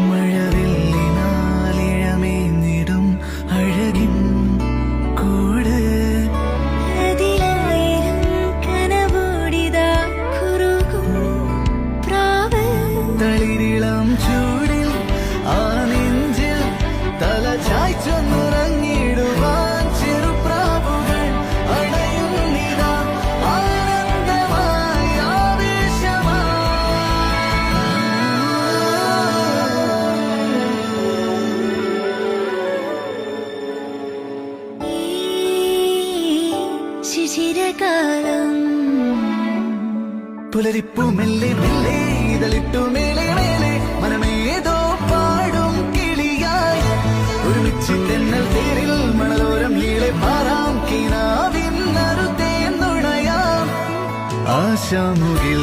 മഴവില്ലിനാലിഴമേന്നിടും അഴകിൻ കൂട് തളിരിളം ചൂടിൽ ആ നെഞ്ചിൽ തല ചായ്ച്ചൊന്നുറങ്ങിടുവാൻ ചെറുപ്രാവുകൾ അണയുന്നിതാ ആനന്ദമായി ആവേശമായി ശിശിരകാലം പുലരിപ്പു മെല്ലെ മെല്ലെ ഇതളിട്ടു മേലെ മേലെ മനമേതോ പാടും കിളിയായി ഒരുമിച്ച് തെന്നൽ തേരിൽ മണലോരം നീളെ പാറാം കിനാവിൻ നറുതേ നുണയാം ആശാമുകിൽ